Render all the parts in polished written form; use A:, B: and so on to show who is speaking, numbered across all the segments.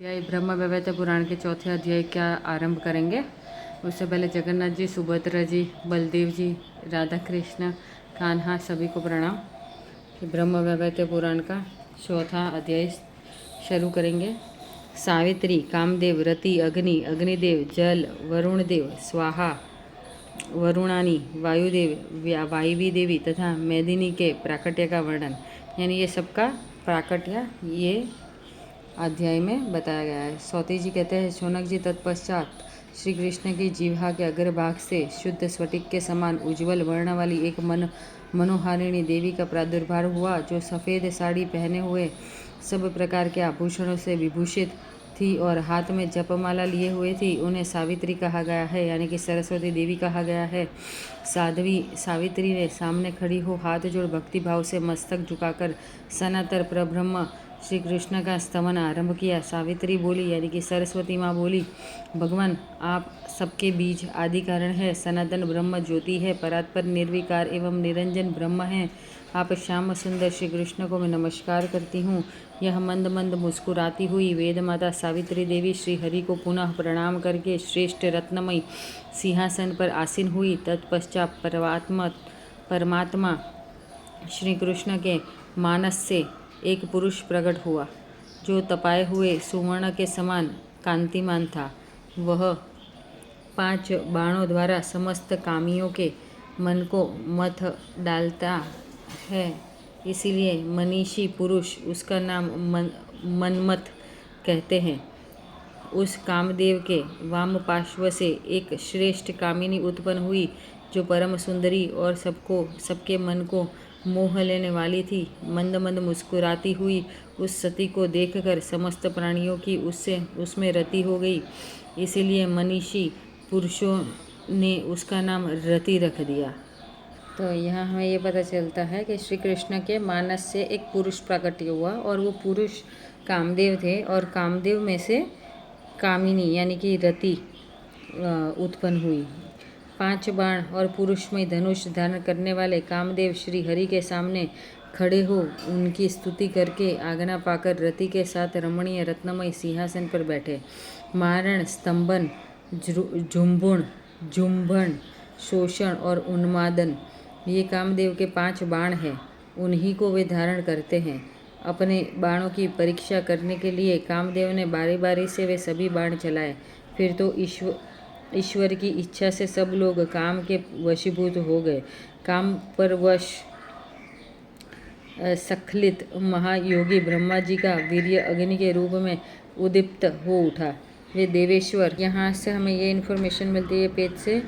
A: अध्याय ब्रह्म वैवर्त पुराण के चौथे अध्याय का आरंभ करेंगे। उससे पहले जगन्नाथ जी, सुभद्रा जी, बलदेव जी, राधा कृष्ण, कान्हा सभी को प्रणाम। ब्रह्म वैवर्त पुराण का चौथा अध्याय शुरू करेंगे। सावित्री, कामदेव, रति, अग्नि, अग्निदेव, जल, वरुण देव, स्वाहा, वरुणानी, वायुदेव, वायवी देवी तथा मेदिनी के प्राकट्य का वर्णन, यानी ये सबका प्राकट्य ये अध्याय में बताया गया है। सौती जी कहते हैं, शौनक जी, तत्पश्चात श्री कृष्ण की जिह्वा के अग्रभाग से शुद्ध स्फटिक के समान उज्ज्वल वर्ण वाली एक मनोहारिणी देवी का प्रादुर्भाव हुआ, जो सफ़ेद साड़ी पहने हुए सब प्रकार के आभूषणों से विभूषित थी और हाथ में जपमाला लिए हुए थी। उन्हें सावित्री कहा गया है, यानी कि सरस्वती देवी कहा गया है। साध्वी सावित्री ने सामने खड़ी हो हाथ जोड़ भक्ति भाव से मस्तक झुकाकर सनातन परब्रह्म श्री कृष्ण का स्तवन आरंभ किया। सावित्री बोली, यानी कि सरस्वती माँ बोली, भगवान आप सबके बीज आदि कारण है, सनातन ब्रह्म ज्योति है, परात्पर निर्विकार एवं निरंजन ब्रह्म है। आप श्याम सुंदर श्री कृष्ण को मैं नमस्कार करती हूँ। यह मंद मंद मुस्कुराती हुई वेद माता सावित्री देवी श्री हरि को पुनः प्रणाम करके श्रेष्ठ रत्नमयी सिंहासन पर आसीन हुई। तत्पश्चात परमात्मा श्री कृष्ण के मानस से एक पुरुष प्रकट हुआ, जो तपाए हुए सुवर्ण के समान कांतिमान था। वह 5 बाणों द्वारा समस्त कामियों के मन को मथ डालता है, इसीलिए मनीषी पुरुष उसका नाम मनमथ कहते हैं। उस कामदेव के वाम पार्श्व से एक श्रेष्ठ कामिनी उत्पन्न हुई, जो परम सुंदरी और सबके मन को मोह लेने वाली थी। मंद मंद मुस्कुराती हुई उस सती को देखकर समस्त प्राणियों की उसमें रति हो गई, इसीलिए मनीषी पुरुषों ने उसका नाम रति रख दिया। तो यहाँ हमें ये पता चलता है कि श्री कृष्ण के मानस से एक पुरुष प्रकट हुआ और वो पुरुष कामदेव थे, और कामदेव में से कामिनी यानी कि रति उत्पन्न हुई। 5 बाण और पुरुषमय धनुष धारण करने वाले कामदेव श्री हरि के सामने खड़े हो उनकी स्तुति करके आज्ञा पाकर रति के साथ रमणीय रत्नमय सिंहासन पर बैठे। मारण, स्तंभन, जुम्भन, शोषण और उन्मादन, ये कामदेव के 5 बाण हैं। उन्हीं को वे धारण करते हैं। अपने बाणों की परीक्षा करने के लिए कामदेव ने बारी बारी से वे सभी बाण चलाए। फिर तो ईश्वर की इच्छा से सब लोग काम के वशीभूत हो गए। काम पर वश स्खलित महायोगी ब्रह्मा जी का वीर्य अग्नि के रूप में उद्दीप्त हो उठा। वे देवेश्वर, यहाँ से हमें ये इन्फॉर्मेशन मिलती है पेज से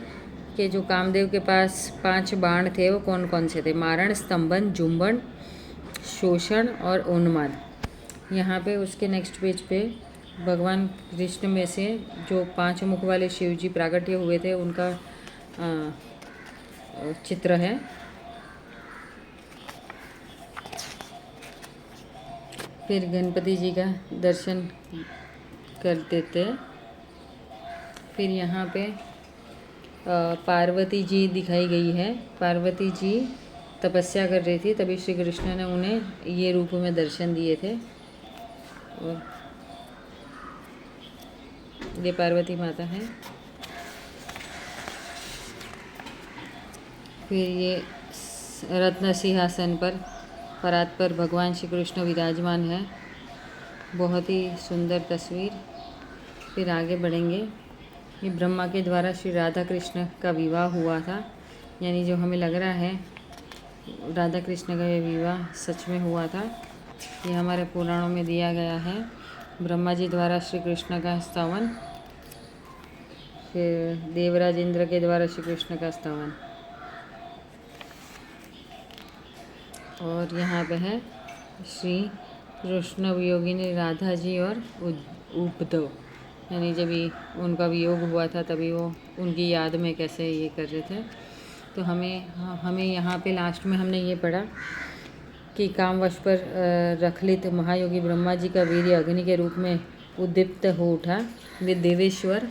A: कि जो कामदेव के पास 5 बाण थे वो कौन कौन से थे। मारण, स्तंभन, जुम्भन, शोषण और उन्माद। यहाँ पे उसके नेक्स्ट पेज पे भगवान कृष्ण में से जो 5 मुख वाले शिव जी प्राकट्य हुए थे उनका चित्र है। फिर गणपति जी का दर्शन कर देते। फिर यहाँ पे पार्वती जी दिखाई गई है। पार्वती जी तपस्या कर रही थी, तभी श्री कृष्ण ने उन्हें ये रूप में दर्शन दिए थे। और ये पार्वती माता है। फिर ये रत्न सिंहासन पर परात्पर भगवान श्री कृष्ण विराजमान है। बहुत ही सुंदर तस्वीर। फिर आगे बढ़ेंगे। ये ब्रह्मा के द्वारा श्री राधा कृष्ण का विवाह हुआ था, यानी जो हमें लग रहा है राधा कृष्ण का ये विवाह सच में हुआ था, ये हमारे पुराणों में दिया गया है। ब्रह्मा जी द्वारा श्री कृष्ण का स्तवन, फिर देवराज इंद्र के द्वारा श्री कृष्ण का स्तवन, और यहाँ पे है श्री कृष्ण वियोगिनी राधा जी और उद्धव, यानी जब उनका वियोग हुआ था तभी वो उनकी याद में कैसे ये कर रहे थे। तो हमें यहाँ पे लास्ट में हमने ये पढ़ा कि कामवश पर रखलित महायोगी ब्रह्मा जी का वीर्य अग्नि के रूप में उद्दीप्त हो उठा। वे देवेश्वर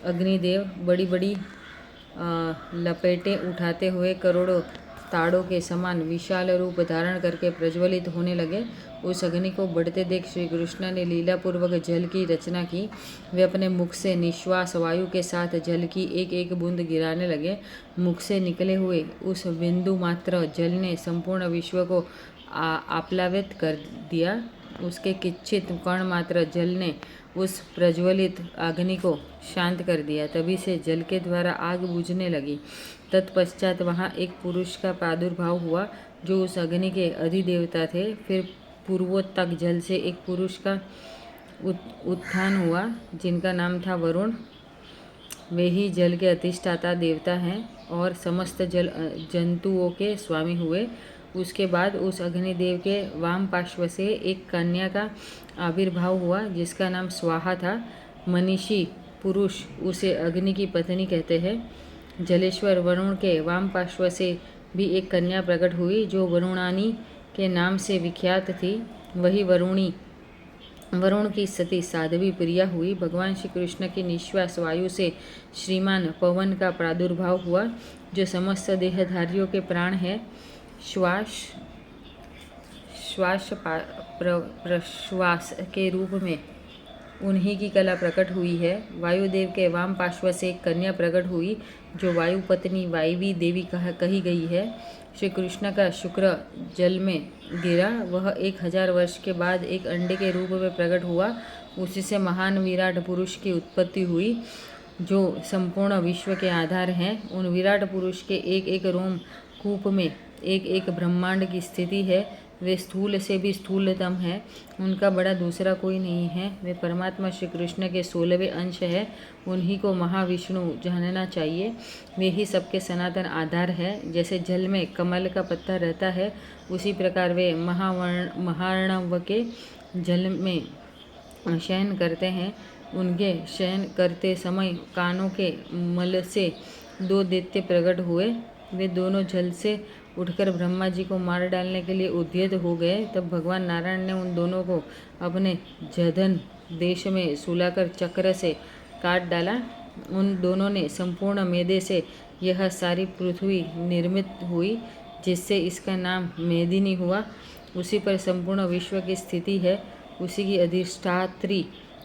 A: अग्निदेव बड़ी बड़ी लपेटें उठाते हुए करोड़ों ताड़ों के समान विशाल रूप धारण करके प्रज्वलित होने लगे। उस अग्नि को बढ़ते देख श्री कृष्ण ने लीलापूर्वक जल की रचना की। वे अपने मुख से निश्वास वायु के साथ जल की एक एक बूंद गिराने लगे। मुख से निकले हुए उस बिंदु मात्र जल ने संपूर्ण विश्व को आप्लावित कर दिया। उसके किंचित कण मात्र जल ने उस प्रज्वलित अग्नि को शांत कर दिया। तभी से जल के द्वारा आग बुझने लगी। तत्पश्चात वहाँ एक पुरुष का प्रादुर्भाव हुआ जो उस अग्नि के अधिदेवता थे। फिर पूर्वोत्तक जल से एक पुरुष का उत्थान हुआ जिनका नाम था वरुण। वे ही जल के अधिष्ठाता देवता हैं और समस्त जल जंतुओं के स्वामी हुए। उसके बाद उस अग्निदेव के वाम पार्श्व से एक कन्या का आविर्भाव हुआ जिसका नाम स्वाहा था। मनीषी पुरुष उसे अग्नि की पत्नी कहते हैं। जलेश्वर वरुण के वाम पार्श्व से भी एक कन्या प्रकट हुई जो वरुणानी के नाम से विख्यात थी। वही वरुण की सती साध्वी प्रिया हुई। भगवान श्री कृष्ण की निश्वास वायु से श्रीमान पवन का प्रादुर्भाव हुआ जो समस्त देहधारियों के प्राण है। श्वास प्रश्वास के रूप में उन्हीं की कला प्रकट हुई है। वायुदेव के वाम पार्श्व से एक कन्या प्रकट हुई जो वायु पत्नी वायवी देवी कही गई है। श्री कृष्ण का शुक्र जल में गिरा। वह 1000 वर्ष के बाद एक अंडे के रूप में प्रकट हुआ। उसी से महान विराट पुरुष की उत्पत्ति हुई जो संपूर्ण विश्व के आधार हैं। उन विराट पुरुष के एक एक रोम कूप में एक एक ब्रह्मांड की स्थिति है। वे स्थूल से भी स्थूलतम है। उनका बड़ा दूसरा कोई नहीं है। वे परमात्मा श्री कृष्ण के 16वें अंश है। उन्हीं को महाविष्णु जानना चाहिए। वे ही सबके सनातन आधार है। जैसे जल में कमल का पत्ता रहता है उसी प्रकार वे महार्णव के जल में शयन करते हैं। उनके शयन करते समय कानों के मल से 2 दैत्य प्रकट हुए। वे दोनों जल से उठकर ब्रह्मा जी को मार डालने के लिए उद्यत हो गए। तब भगवान नारायण ने उन दोनों को अपने जधन देश में सुलाकर चक्र से काट डाला। उन दोनों ने संपूर्ण मेदे से यह सारी पृथ्वी निर्मित हुई जिससे इसका नाम मेदिनी हुआ। उसी पर संपूर्ण विश्व की स्थिति है। उसी की अधिष्ठात्री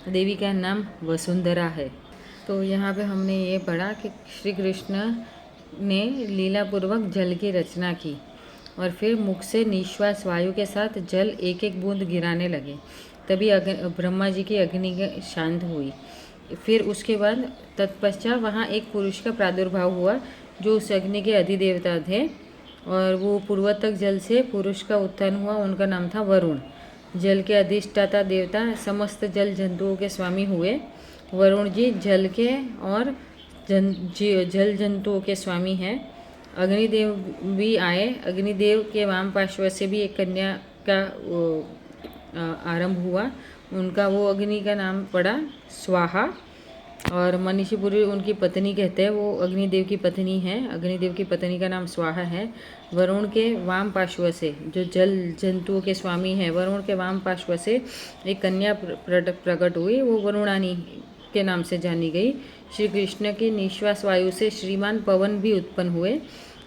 A: देवी का नाम वसुंधरा है। तो यहाँ पे हमने ये पढ़ा कि श्री कृष्ण ने लीलापूर्वक जल की रचना की और फिर मुख से निश्वास वायु के साथ जल एक एक बूंद गिराने लगे। तभी ब्रह्मा जी की अग्नि शांत हुई। फिर उसके बाद तत्पश्चात वहाँ एक पुरुष का प्रादुर्भाव हुआ जो उस अग्नि के अधिदेवता थे और वो पूर्वोत्तक जल से पुरुष का उत्थान हुआ। उनका नाम था वरुण। जल के अधिष्ठाता देवता समस्त जल जंतुओं के स्वामी हुए। वरुण जी जल के और जल जंतुओं के स्वामी हैं। अग्निदेव भी आए। अग्निदेव के वाम पार्श्व से भी एक कन्या का आरंभ हुआ। उनका वो अग्नि का नाम पड़ा स्वाहा। और मनीषीपुरी उनकी पत्नी कहते हैं। वो अग्निदेव की पत्नी है। अग्निदेव की पत्नी का नाम स्वाहा है। वरुण के वाम पार्श्व से जो जल जंतुओं के स्वामी हैं, वरुण के वाम पार्श्व से एक कन्या प्रकट हुई। वो वरुणानी के नाम से जानी गई। श्री कृष्ण की निश्वास वायु से श्रीमान पवन भी उत्पन्न हुए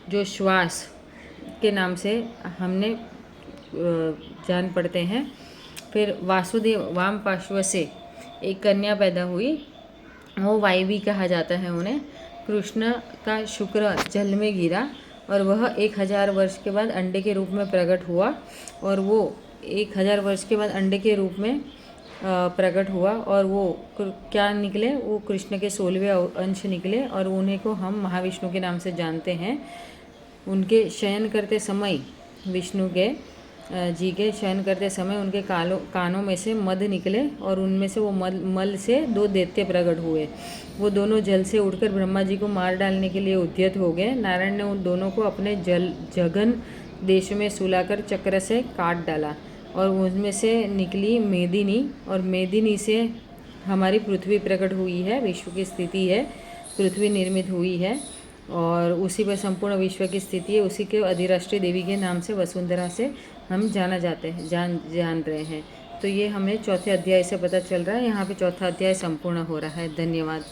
A: जो श्वास के नाम से हमने जान पड़ते हैं। फिर वासुदेव वाम पार्श्व से एक कन्या पैदा हुई। वो वायवी कहा जाता है उन्हें। कृष्ण का शुक्र जल में गिरा और वह 1000 वर्ष के बाद अंडे के रूप में प्रकट हुआ और वो 1000 वर्ष के बाद अंडे के रूप में प्रकट हुआ और वो क्या निकले, वो कृष्ण के 16वें अंश निकले और उन्हीं को हम महाविष्णु के नाम से जानते हैं। उनके शयन करते समय विष्णु के जी के शयन करते समय उनके कानों में से मद निकले और उनमें से वो मल से 2 दैत्य प्रकट हुए। वो दोनों जल से उठकर ब्रह्मा जी को मार डालने के लिए उद्यत हो गए। नारायण ने उन दोनों को अपने जघन देश में सुलाकर चक्र से काट डाला और उनमें से निकली मेदिनी और मेदिनी से हमारी पृथ्वी प्रकट हुई है। विश्व की स्थिति है, पृथ्वी निर्मित हुई है और उसी पर संपूर्ण विश्व की स्थिति है। उसी के अधिराष्ट्रीय देवी के नाम से वसुंधरा से हम जाना जाते हैं जान रहे हैं। तो ये हमें चौथे अध्याय से पता चल रहा है। यहाँ पे चौथा अध्याय संपूर्ण हो रहा है। धन्यवाद।